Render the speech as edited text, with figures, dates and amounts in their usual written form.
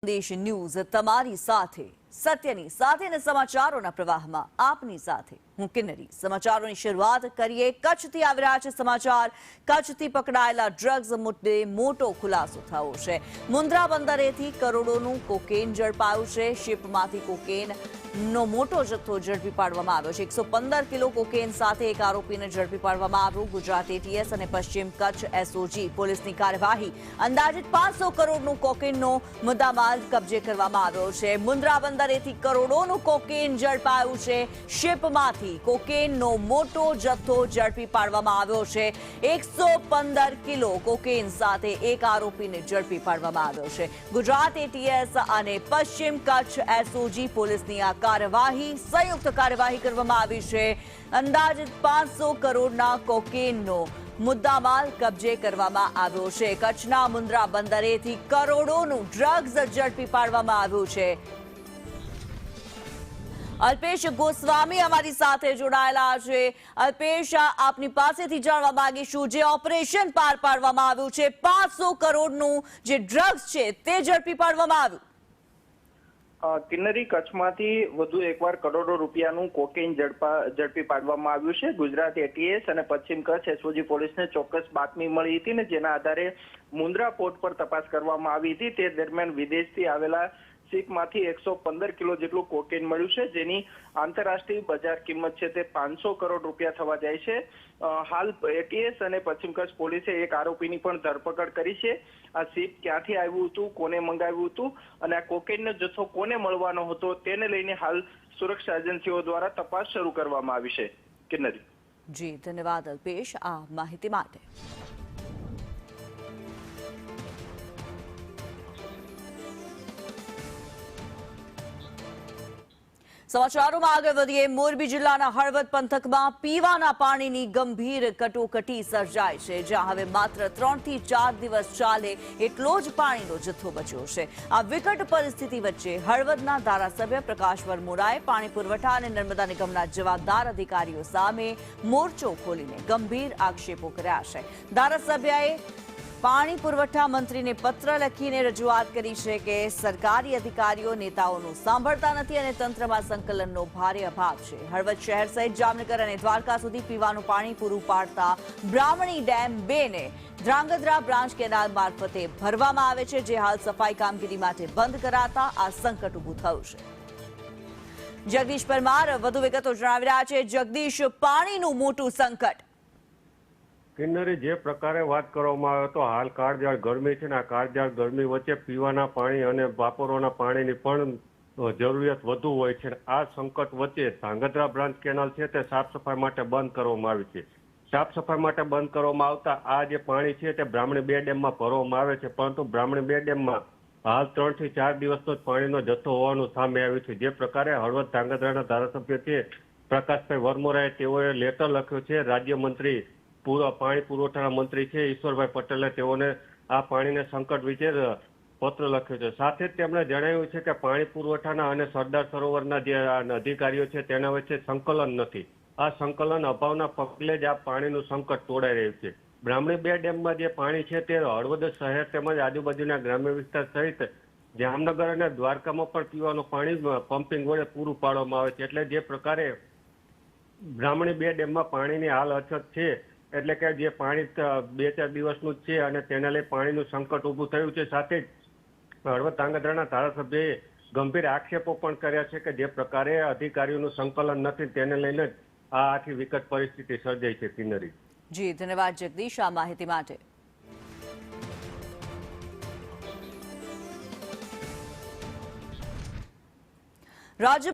સંદેશ ન્યૂઝ તમારી સાથે સત્યની સાથે અને સમાચારોના પ્રવાહમાં આપની સાથે હું કિન્નરી। સમાચારોની શરૂઆત કરીએ કચ્છથી આવી રહ્યા છે સમાચાર। કચ્છથી પકડાયેલા ડ્રગ્સ મુદ્દે મોટો ખુલાસો થયો છે। મુન્દ્રા બંદરેથી કરોડોનું કોકેન ઝડપાયું છે। શિપમાંથી કોકેન નો મોટો જથ્થો ઝડપી પાડવામાં આવ્યો છે। 115 કિલો કોકેન સાથે એક આરોપીને ઝડપી પાડવામાં આવ્યો। ગુજરાત એટીએસ અને પશ્ચિમ કચ્છ એસઓજી પોલીસની કાર્યવાહી। અંદાજિત 500 કરોડનું કોકેનનો મુદ્દામાલ કબજે કરવામાં આવ્યો છે। મુન્દ્રા બંદરેથી કરોડોનું કોકેન ઝડપાયું છે। શિપમાંથી કોકેનનો મોટો જથ્થો ઝડપી પાડવામાં આવ્યો છે। 115 કિલો કોકેન સાથે એક આરોપીને ઝડપી પાડવામાં આવ્યો છે। ગુજરાત એટીએસ અને પશ્ચિમ કચ્છ એસઓજી પોલીસની આ કાર્યવાહી સંયુક્ત કાર્યવાહી કરવામાં આવી છે। અંદાજિત 500 કરોડના કોકેનનો મુદ્દામાલ કબજે કરવામાં આવ્યો છે। કચ્છના મુન્દ્રા બંદરેથી કરોડોનું ડ્રગ્સ ઝડપી પાડવામાં આવ્યું છે। અલ્પેશ ગોસ્વામી અમારી સાથે જોડાયેલા છે। અલ્પેશ, આપની પાસેથી જાણવા માંગીશું, જે ઓપરેશન પાર પાડવામાં આવ્યું છે 500 કરોડનું જે ડ્રગ્સ છે તે ઝડપી પાડવામાં આવ્યું। કિન્નરી, કચ્છમાંથી વધુ એકવાર કરોડો રૂપિયાનું કોકેન ઝડપી પાડવામાં આવ્યું છે। ગુજરાત એટીએસ અને પશ્ચિમ કચ્છ એસઓજી પોલીસને ચોક્કસ બાતમી મળી હતી ને જેના આધારે મુન્દ્રા પોર્ટ પર તપાસ કરવામાં આવી હતી। તે દરમિયાન વિદેશથી આવેલા શિપમાંથી 115 કિલો જેટલું કોકેન મળ્યું છે, જેની આંતરરાષ્ટ્રીય બજાર કિંમત છે તે 500 કરોડ રૂપિયા થવા જાય છે। હાલ એટીએસ અને પશ્ચિમ કચ્છ પોલીસે એક આરોપીની પણ ધરપકડ કરી છે। આ શિપ ક્યાંથી આવ્યું હતું, કોને મંગાવ્યું હતું અને આ કોકેનનો જથ્થો કોને મળવાનો હતો તેને લઈને હાલ સુરક્ષા એજન્સીઓ દ્વારા તપાસ શરૂ કરવામાં આવી છે। કિન્નરી જી, ધન્યવાદ અલ્પેશ આ માહિતી માટે। સમાચારોમાં આગળ વધીએ। મોરબી જિલ્લાના હળવદ પંથકમાં પીવાના પાણીની ગંભીર કટોકટી સર્જાઈ છે, જ્યાં હવે માત્ર 3 થી 4 દિવસ ચાલે એટલો જ પાણીનો જથ્થો બચ્યો છે। આ વિકટ પરિસ્થિતિ વચ્ચે હળવદના ધારાસભ્ય પ્રકાશ વરમોરાએ પાણી પુરવઠા અને નર્મદા નિગમના જવાબદાર અધિકારીઓ સામે મોરચો ખોલીને ગંભીર આક્ષેપો કર્યા છે। ધારાસભ્યએ પાણી પુરવઠા મંત્રીને પત્ર લખીને રજૂઆત કરી છે કે સરકારી અધિકારીઓ નેતાઓનું સાંભળતા નથી અને તંત્રમાં સંકલનનો ભારે અભાવ છે। હળવદ શહેર સહિત જામનગર અને દ્વારકા સુધી પીવાનું પાણી પૂરું પાડતા બ્રાહ્મણી ડેમ 2 ને ધ્રાંગધ્રા બ્રાન્ચ કેનાલ મારફતે ભરવામાં આવે છે, જે હાલ સફાઈ કામગીરી માટે બંધ કરાતા આ સંકટ ઊભું થયું છે। જગદીશ પરમાર વધુ વિગતો જણાવી રહ્યા છે। જગદીશ, પાણીનું મોટું સંકટ। કિન્નરી, જે પ્રકારે વાત કરવામાં આવે તો હાલ કાળઝાળ ગરમી છે ને આ કાળઝાળ ગરમી વચ્ચે પીવાના પાણી અને વાપરવાના પાણીની પણ જરૂરિયાત વધુ હોય છે। આ સંકટ વચ્ચે ધ્રાંગધ્રા બ્રાન્ચ કેનાલ છે તે સાફ સફાઈ માટે બંધ કરવામાં આવી છે। સાફ સફાઈ માટે બંધ કરવામાં આવતા આ જે પાણી છે તે બ્રાહ્મણી 2 ડેમમાં ભરવામાં આવે છે, પરંતુ બ્રાહ્મણી 2 ડેમમાં હાલ 3 થી 4 દિવસનો જ પાણીનો જથ્થો હોવાનું સામે આવ્યું છે। જે પ્રકારે હળવદ ધ્રાંગધ્રાના ધારાસભ્ય છે પ્રકાશભાઈ વરમોરાએ તેઓએ લેટર લખ્યો છે। રાજ્ય મંત્રી પાણી પુરવઠાના મંત્રી છે ઈશ્વરભાઈ પટેલે તેઓને આ પાણીને સંકટ વિશે પત્ર લખ્યો છે। સાથે જ તેમણે જણાવ્યું છે કે પાણી પુરવઠાના અને સરદાર સરોવરના જે અધિકારીઓ છે તેના વચ્ચે સંકલન નથી। આ સંકલન અભાવના પગલે જ આ પાણીનું સંકટ તોડાઈ રહ્યું છે। બ્રાહ્મણી 2 ડેમમાં જે પાણી છે તે હળવદ શહેર તેમજ આજુબાજુના ગ્રામ્ય વિસ્તાર સહિત જામનગર અને દ્વારકામાં પણ પીવાનું પાણી પમ્પિંગ વડે પૂરું પાડવામાં આવે છે। એટલે જે પ્રકારે બ્રાહ્મણી 2 ડેમમાં પાણીની હાલ અછત છે, એટલે કે જે પાણી 2-4 દિવસનું જ છે અને તેના લઈ પાણીનું સંકટ ઊભું થયું છે। સાથે જ હળવદ ધ્રાંગધ્રાના ધારાસભ્યએ ગંભીર આક્ષેપો પણ કર્યા છે કે જે પ્રકારે અધિકારીઓનું સંકલન નથી તેને લઈને જ આ આખી વિકટ પરિસ્થિતિ સર્જાઈ છે। કિન્નરી જી, ધન્યવાદ જગદીશ આ માહિતી માટે। રાજ્ય